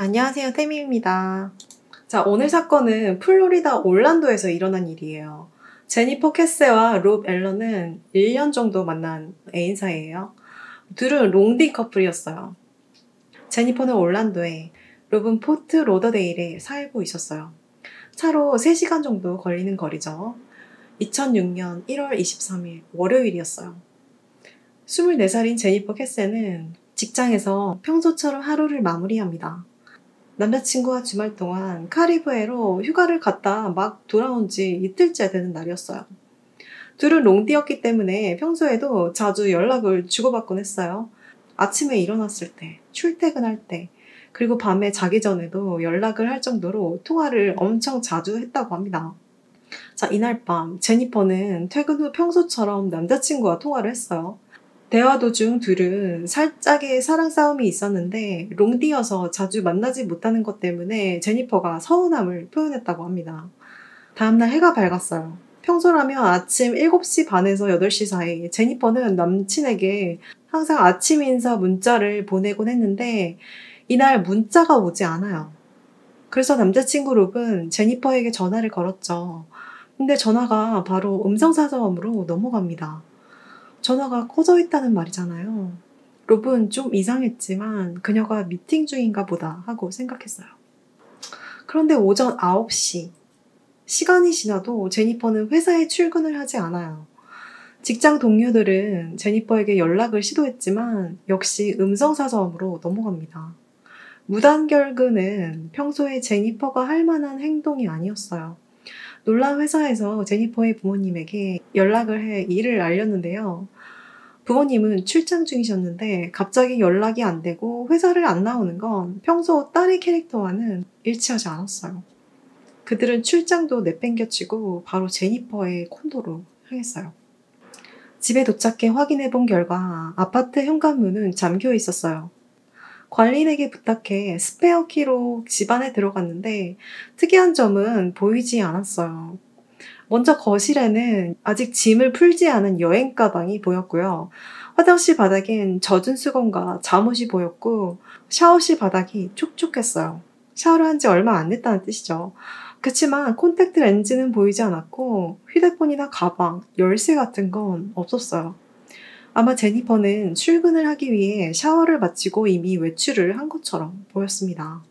안녕하세요, 태미입니다. 자, 오늘 사건은 플로리다 올란도에서 일어난 일이에요. 제니퍼 캐세와 롭 앨런은 1년 정도 만난 애인 사이예요. 둘은 롱디 커플이었어요. 제니퍼는 올란도에, 롭은 포트 로더데일에 살고 있었어요. 차로 3시간 정도 걸리는 거리죠. 2006년 1월 23일 월요일이었어요. 24살인 제니퍼 캐세는 직장에서 평소처럼 하루를 마무리합니다. 남자친구와 주말 동안 카리브해로 휴가를 갔다 막 돌아온 지 이틀째 되는 날이었어요. 둘은 롱디였기 때문에 평소에도 자주 연락을 주고받곤 했어요. 아침에 일어났을 때, 출퇴근할 때, 그리고 밤에 자기 전에도 연락을 할 정도로 통화를 엄청 자주 했다고 합니다. 자, 이날 밤 제니퍼는 퇴근 후 평소처럼 남자친구와 통화를 했어요. 대화 도중 둘은 살짝의 사랑 싸움이 있었는데 롱디여서 자주 만나지 못하는 것 때문에 제니퍼가 서운함을 표현했다고 합니다. 다음날 해가 밝았어요. 평소라면 아침 7시 반에서 8시 사이 제니퍼는 남친에게 항상 아침 인사 문자를 보내곤 했는데 이날 문자가 오지 않아요. 그래서 남자친구 롭은 제니퍼에게 전화를 걸었죠. 근데 전화가 바로 음성사서음으로 넘어갑니다. 전화가 꺼져 있다는 말이잖아요. 롭은 좀 이상했지만 그녀가 미팅 중인가 보다 하고 생각했어요. 그런데 오전 9시. 시간이 지나도 제니퍼는 회사에 출근을 하지 않아요. 직장 동료들은 제니퍼에게 연락을 시도했지만 역시 음성사서음으로 넘어갑니다. 무단결근은 평소에 제니퍼가 할 만한 행동이 아니었어요. 놀란 회사에서 제니퍼의 부모님에게 연락을 해 일을 알렸는데요. 부모님은 출장 중이셨는데 갑자기 연락이 안 되고 회사를 안 나오는 건 평소 딸의 캐릭터와는 일치하지 않았어요. 그들은 출장도 내팽겨치고 바로 제니퍼의 콘도로 향했어요. 집에 도착해 확인해 본 결과 아파트 현관문은 잠겨 있었어요. 관리인에게 부탁해 스페어 키로 집 안에 들어갔는데 특이한 점은 보이지 않았어요. 먼저 거실에는 아직 짐을 풀지 않은 여행 가방이 보였고요. 화장실 바닥엔 젖은 수건과 잠옷이 보였고 샤워실 바닥이 촉촉했어요. 샤워를 한 지 얼마 안 됐다는 뜻이죠. 그치만 콘택트 렌즈는 보이지 않았고 휴대폰이나 가방, 열쇠 같은 건 없었어요. 아마 제니퍼는 출근을 하기 위해 샤워를 마치고 이미 외출을 한 것처럼 보였습니다.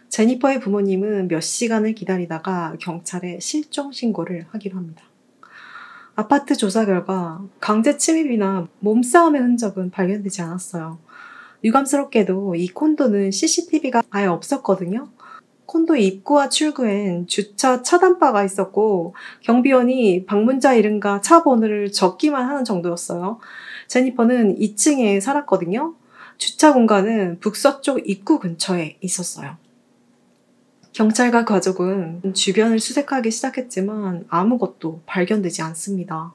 제니퍼의 부모님은 몇 시간을 기다리다가 경찰에 실종 신고를 하기로 합니다. 아파트 조사 결과 강제 침입이나 몸싸움의 흔적은 발견되지 않았어요. 유감스럽게도 이 콘도는 CCTV가 아예 없었거든요. 콘도 입구와 출구엔 주차 차단바가 있었고 경비원이 방문자 이름과 차 번호를 적기만 하는 정도였어요. 제니퍼는 2층에 살았거든요. 주차 공간은 북서쪽 입구 근처에 있었어요. 경찰과 가족은 주변을 수색하기 시작했지만 아무것도 발견되지 않습니다.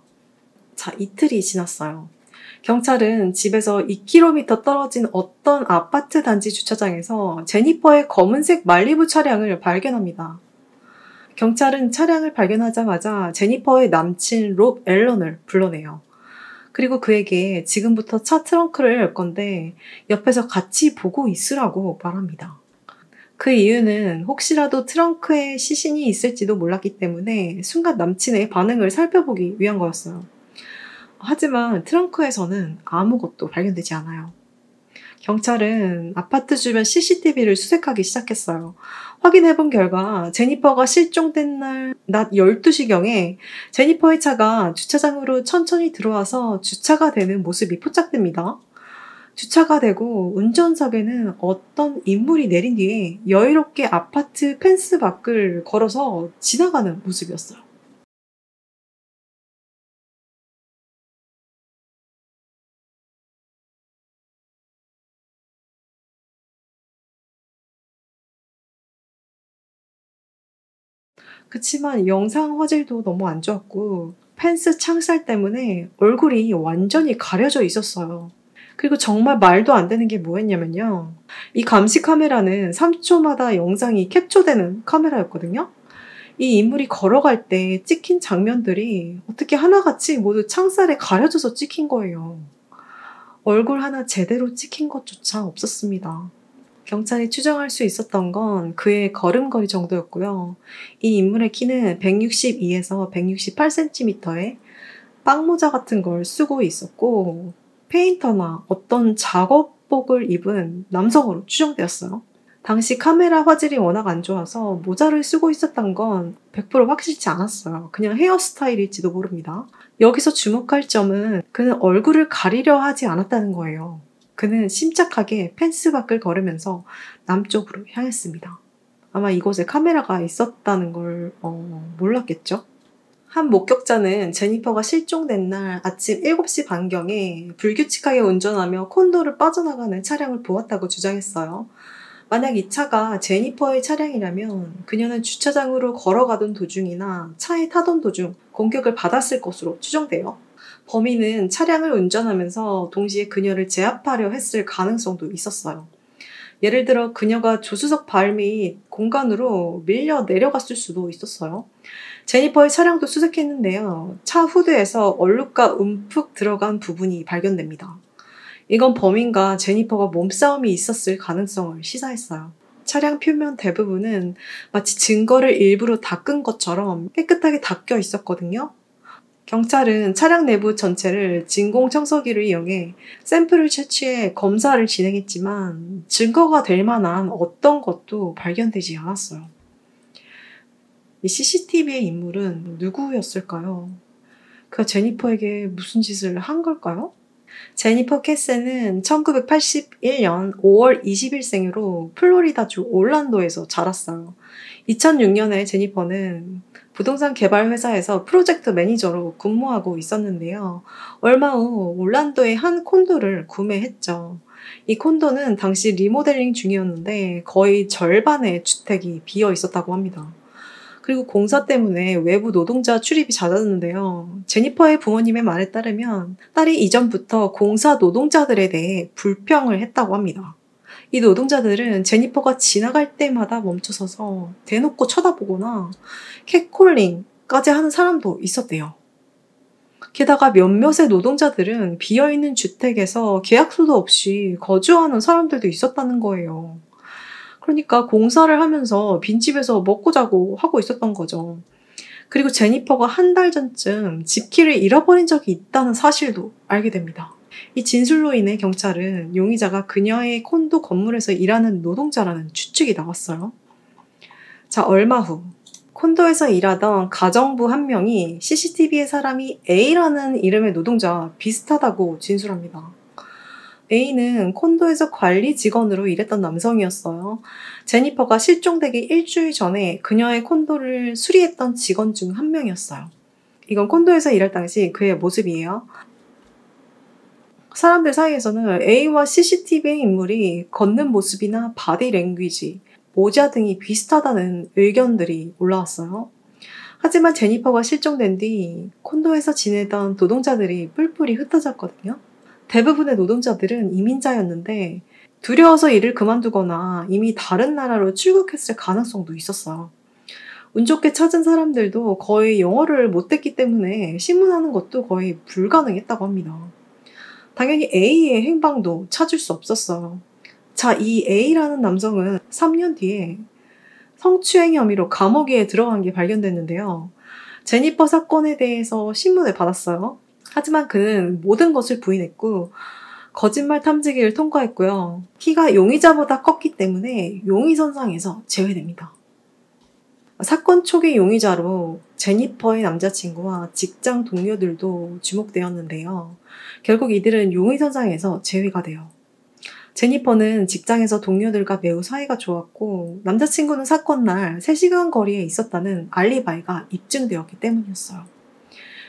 자, 이틀이 지났어요. 경찰은 집에서 2km 떨어진 어떤 아파트 단지 주차장에서 제니퍼의 검은색 말리부 차량을 발견합니다. 경찰은 차량을 발견하자마자 제니퍼의 남친 롭 앨런을 불러내요. 그리고 그에게 지금부터 차 트렁크를 열 건데 옆에서 같이 보고 있으라고 말합니다. 그 이유는 혹시라도 트렁크에 시신이 있을지도 몰랐기 때문에 순간 남친의 반응을 살펴보기 위한 거였어요. 하지만 트렁크에서는 아무것도 발견되지 않아요. 경찰은 아파트 주변 CCTV를 수색하기 시작했어요. 확인해본 결과 제니퍼가 실종된 날 낮 12시경에 제니퍼의 차가 주차장으로 천천히 들어와서 주차가 되는 모습이 포착됩니다. 주차가 되고 운전석에는 어떤 인물이 내린 뒤에 여유롭게 아파트 펜스 밖을 걸어서 지나가는 모습이었어요. 그치만 영상 화질도 너무 안 좋았고 펜스 창살 때문에 얼굴이 완전히 가려져 있었어요. 그리고 정말 말도 안 되는 게 뭐였냐면요. 이 감시 카메라는 3초마다 영상이 캡처되는 카메라였거든요. 이 인물이 걸어갈 때 찍힌 장면들이 어떻게 하나같이 모두 창살에 가려져서 찍힌 거예요. 얼굴 하나 제대로 찍힌 것조차 없었습니다. 경찰이 추정할 수 있었던 건 그의 걸음걸이 정도였고요. 이 인물의 키는 162에서 168cm에 빵모자 같은 걸 쓰고 있었고 페인터나 어떤 작업복을 입은 남성으로 추정되었어요. 당시 카메라 화질이 워낙 안 좋아서 모자를 쓰고 있었던 건 100% 확실치 않았어요. 그냥 헤어스타일일지도 모릅니다. 여기서 주목할 점은 그는 얼굴을 가리려 하지 않았다는 거예요. 그는 침착하게 펜스 밖을 걸으면서 남쪽으로 향했습니다. 아마 이곳에 카메라가 있었다는 걸 몰랐겠죠? 한 목격자는 제니퍼가 실종된 날 아침 7시 반경에 불규칙하게 운전하며 콘도를 빠져나가는 차량을 보았다고 주장했어요. 만약 이 차가 제니퍼의 차량이라면 그녀는 주차장으로 걸어가던 도중이나 차에 타던 도중 공격을 받았을 것으로 추정돼요. 범인은 차량을 운전하면서 동시에 그녀를 제압하려 했을 가능성도 있었어요. 예를 들어 그녀가 조수석 발 및 공간으로 밀려 내려갔을 수도 있었어요. 제니퍼의 차량도 수색했는데요. 차 후드에서 얼룩과 움푹 들어간 부분이 발견됩니다. 이건 범인과 제니퍼가 몸싸움이 있었을 가능성을 시사했어요. 차량 표면 대부분은 마치 증거를 일부러 닦은 것처럼 깨끗하게 닦여 있었거든요. 경찰은 차량 내부 전체를 진공청소기를 이용해 샘플을 채취해 검사를 진행했지만 증거가 될 만한 어떤 것도 발견되지 않았어요. 이 CCTV의 인물은 누구였을까요? 그가 제니퍼에게 무슨 짓을 한 걸까요? 제니퍼 캐세는 1981년 5월 20일생으로 플로리다주 올란도에서 자랐어요. 2006년에 제니퍼는 부동산 개발 회사에서 프로젝트 매니저로 근무하고 있었는데요. 얼마 후 올란도의 한 콘도를 구매했죠. 이 콘도는 당시 리모델링 중이었는데 거의 절반의 주택이 비어 있었다고 합니다. 그리고 공사 때문에 외부 노동자 출입이 잦았는데요. 제니퍼의 부모님의 말에 따르면 딸이 이전부터 공사 노동자들에 대해 불평을 했다고 합니다. 이 노동자들은 제니퍼가 지나갈 때마다 멈춰서서 대놓고 쳐다보거나 캣콜링까지 하는 사람도 있었대요. 게다가 몇몇의 노동자들은 비어있는 주택에서 계약서도 없이 거주하는 사람들도 있었다는 거예요. 그러니까 공사를 하면서 빈집에서 먹고 자고 하고 있었던 거죠. 그리고 제니퍼가 한 달 전쯤 집키를 잃어버린 적이 있다는 사실도 알게 됩니다. 이 진술로 인해 경찰은 용의자가 그녀의 콘도 건물에서 일하는 노동자라는 추측이 나왔어요. 자, 얼마 후 콘도에서 일하던 가정부 한 명이 CCTV의 사람이 A라는 이름의 노동자와 비슷하다고 진술합니다. A는 콘도에서 관리 직원으로 일했던 남성이었어요. 제니퍼가 실종되기 일주일 전에 그녀의 콘도를 수리했던 직원 중 한 명이었어요. 이건 콘도에서 일할 당시 그의 모습이에요. 사람들 사이에서는 A와 CCTV의 인물이 걷는 모습이나 바디 랭귀지, 모자 등이 비슷하다는 의견들이 올라왔어요. 하지만 제니퍼가 실종된 뒤 콘도에서 지내던 노동자들이 뿔뿔이 흩어졌거든요. 대부분의 노동자들은 이민자였는데 두려워서 일을 그만두거나 이미 다른 나라로 출국했을 가능성도 있었어요. 운 좋게 찾은 사람들도 거의 영어를 못했기 때문에 신문하는 것도 거의 불가능했다고 합니다. 당연히 A의 행방도 찾을 수 없었어요. 자, 이 A라는 남성은 3년 뒤에 성추행 혐의로 감옥에 들어간 게 발견됐는데요. 제니퍼 사건에 대해서 신문을 받았어요. 하지만 그는 모든 것을 부인했고 거짓말 탐지기를 통과했고요. 키가 용의자보다 컸기 때문에 용의선상에서 제외됩니다. 사건 초기 용의자로 제니퍼의 남자친구와 직장 동료들도 주목되었는데요. 결국 이들은 용의선상에서 제외가 돼요. 제니퍼는 직장에서 동료들과 매우 사이가 좋았고 남자친구는 사건 날 3시간 거리에 있었다는 알리바이가 입증되었기 때문이었어요.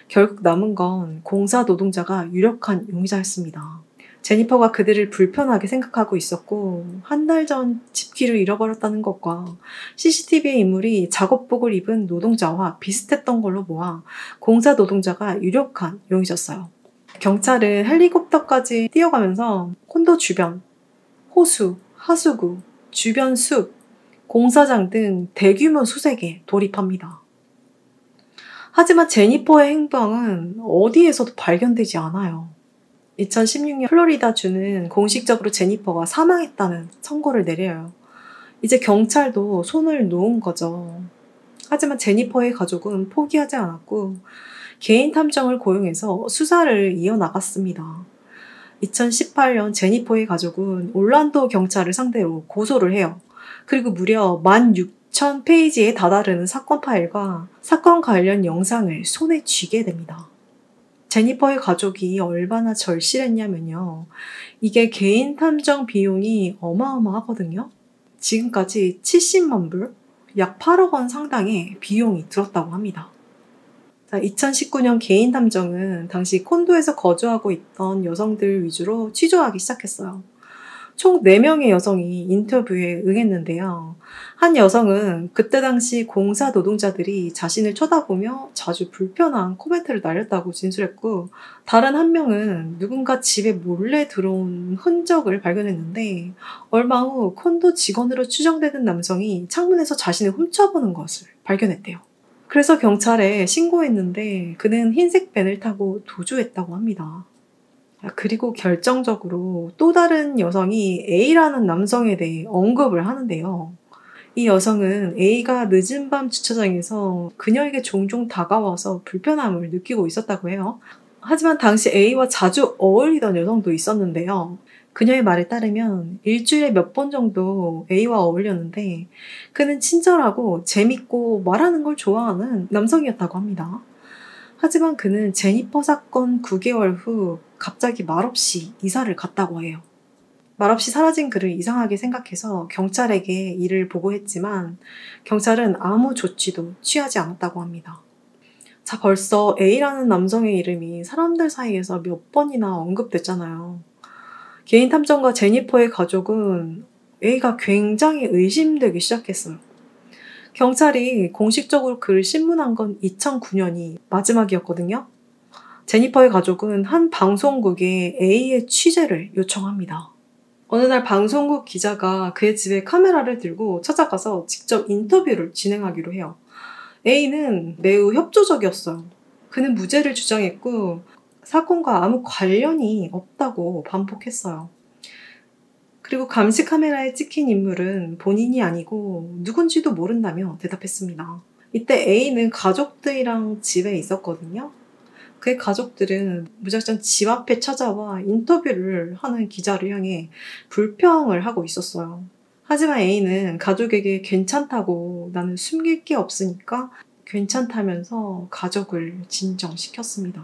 결국 남은 건 공사 노동자가 유력한 용의자였습니다. 제니퍼가 그들을 불편하게 생각하고 있었고 한 달 전 집키를 잃어버렸다는 것과 CCTV의 인물이 작업복을 입은 노동자와 비슷했던 걸로 보아 공사 노동자가 유력한 용의자였어요. 경찰은 헬리콥터까지 뛰어가면서 콘도 주변, 호수, 하수구, 주변 숲, 공사장 등 대규모 수색에 돌입합니다. 하지만 제니퍼의 행방은 어디에서도 발견되지 않아요. 2016년 플로리다주는 공식적으로 제니퍼가 사망했다는 선고를 내려요. 이제 경찰도 손을 놓은 거죠. 하지만 제니퍼의 가족은 포기하지 않았고 개인 탐정을 고용해서 수사를 이어나갔습니다. 2018년 제니퍼의 가족은 올란도 경찰을 상대로 고소를 해요. 그리고 무려 16,000페이지에 다다르는 사건 파일과 사건 관련 영상을 손에 쥐게 됩니다. 제니퍼의 가족이 얼마나 절실했냐면요. 이게 개인 탐정 비용이 어마어마하거든요. 지금까지 70만 불, 약 8억 원 상당의 비용이 들었다고 합니다. 2019년 개인 탐정은 당시 콘도에서 거주하고 있던 여성들 위주로 취조하기 시작했어요. 총 4명의 여성이 인터뷰에 응했는데요. 한 여성은 그때 당시 공사 노동자들이 자신을 쳐다보며 자주 불편한 코멘트를 날렸다고 진술했고, 다른 한 명은 누군가 집에 몰래 들어온 흔적을 발견했는데 얼마 후 콘도 직원으로 추정되는 남성이 창문에서 자신을 훔쳐보는 것을 발견했대요. 그래서 경찰에 신고했는데 그는 흰색 밴을 타고 도주했다고 합니다. 그리고 결정적으로 또 다른 여성이 A라는 남성에 대해 언급을 하는데요. 이 여성은 A가 늦은 밤 주차장에서 그녀에게 종종 다가와서 불편함을 느끼고 있었다고 해요. 하지만 당시 A와 자주 어울리던 여성도 있었는데요. 그녀의 말에 따르면 일주일에 몇 번 정도 A와 어울렸는데 그는 친절하고 재밌고 말하는 걸 좋아하는 남성이었다고 합니다. 하지만 그는 제니퍼 사건 9개월 후 갑자기 말없이 이사를 갔다고 해요. 말없이 사라진 그를 이상하게 생각해서 경찰에게 이를 보고했지만 경찰은 아무 조치도 취하지 않았다고 합니다. 자, 벌써 A라는 남성의 이름이 사람들 사이에서 몇 번이나 언급됐잖아요. 개인 탐정과 제니퍼의 가족은 A가 굉장히 의심되기 시작했어요. 경찰이 공식적으로 그를 신문한 건 2009년이 마지막이었거든요. 제니퍼의 가족은 한 방송국에 A의 취재를 요청합니다. 어느 날 방송국 기자가 그의 집에 카메라를 들고 찾아가서 직접 인터뷰를 진행하기로 해요. A는 매우 협조적이었어요. 그는 무죄를 주장했고 사건과 아무 관련이 없다고 반복했어요. 그리고 감시 카메라에 찍힌 인물은 본인이 아니고 누군지도 모른다며 대답했습니다. 이때 A는 가족들이랑 집에 있었거든요. 그의 가족들은 무작정 집 앞에 찾아와 인터뷰를 하는 기자를 향해 불평을 하고 있었어요. 하지만 A는 가족에게 괜찮다고, 나는 숨길 게 없으니까 괜찮다면서 가족을 진정시켰습니다.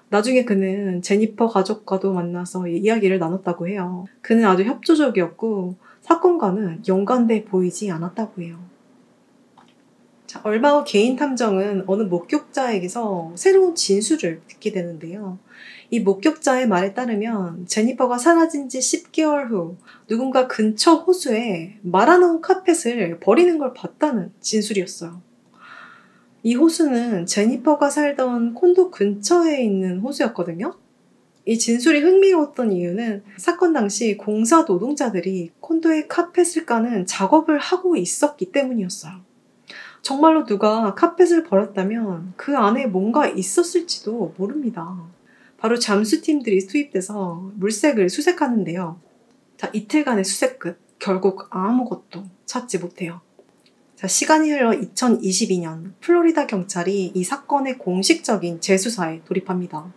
나중에 그는 제니퍼 가족과도 만나서 이야기를 나눴다고 해요. 그는 아주 협조적이었고 사건과는 연관돼 보이지 않았다고 해요. 자, 얼마 후 개인 탐정은 어느 목격자에게서 새로운 진술을 듣게 되는데요. 이 목격자의 말에 따르면 제니퍼가 사라진 지 10개월 후 누군가 근처 호수에 말아놓은 카펫을 버리는 걸 봤다는 진술이었어요. 이 호수는 제니퍼가 살던 콘도 근처에 있는 호수였거든요. 이 진술이 흥미로웠던 이유는 사건 당시 공사 노동자들이 콘도에 카펫을 까는 작업을 하고 있었기 때문이었어요. 정말로 누가 카펫을 버렸다면 그 안에 뭔가 있었을지도 모릅니다. 바로 잠수팀들이 투입돼서 물색을 수색하는데요. 자, 이틀간의 수색 끝 결국 아무것도 찾지 못해요. 자, 시간이 흘러 2022년 플로리다 경찰이 이 사건의 공식적인 재수사에 돌입합니다.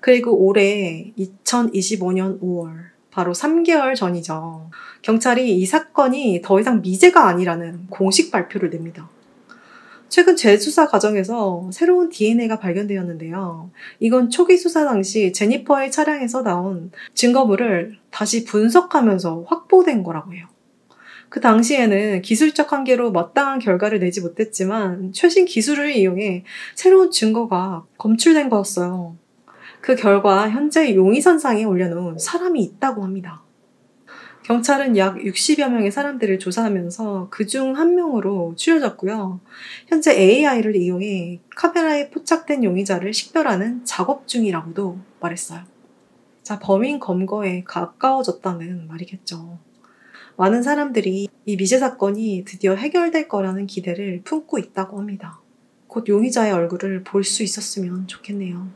그리고 올해 2025년 5월, 바로 3개월 전이죠. 경찰이 이 사건이 더 이상 미제가 아니라는 공식 발표를 냅니다. 최근 재수사 과정에서 새로운 DNA가 발견되었는데요. 이건 초기 수사 당시 제니퍼의 차량에서 나온 증거물을 다시 분석하면서 확보된 거라고 해요. 그 당시에는 기술적 한계로 마땅한 결과를 내지 못했지만 최신 기술을 이용해 새로운 증거가 검출된 거였어요. 그 결과 현재 용의선상에 올려놓은 사람이 있다고 합니다. 경찰은 약 60여 명의 사람들을 조사하면서 그중 한 명으로 추려졌고요. 현재 AI를 이용해 카메라에 포착된 용의자를 식별하는 작업 중이라고도 말했어요. 자, 범인 검거에 가까워졌다는 말이겠죠. 많은 사람들이 이 미제 사건이 드디어 해결될 거라는 기대를 품고 있다고 합니다. 곧 용의자의 얼굴을 볼 수 있었으면 좋겠네요.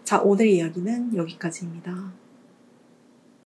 자, 오늘 이야기는 여기까지입니다.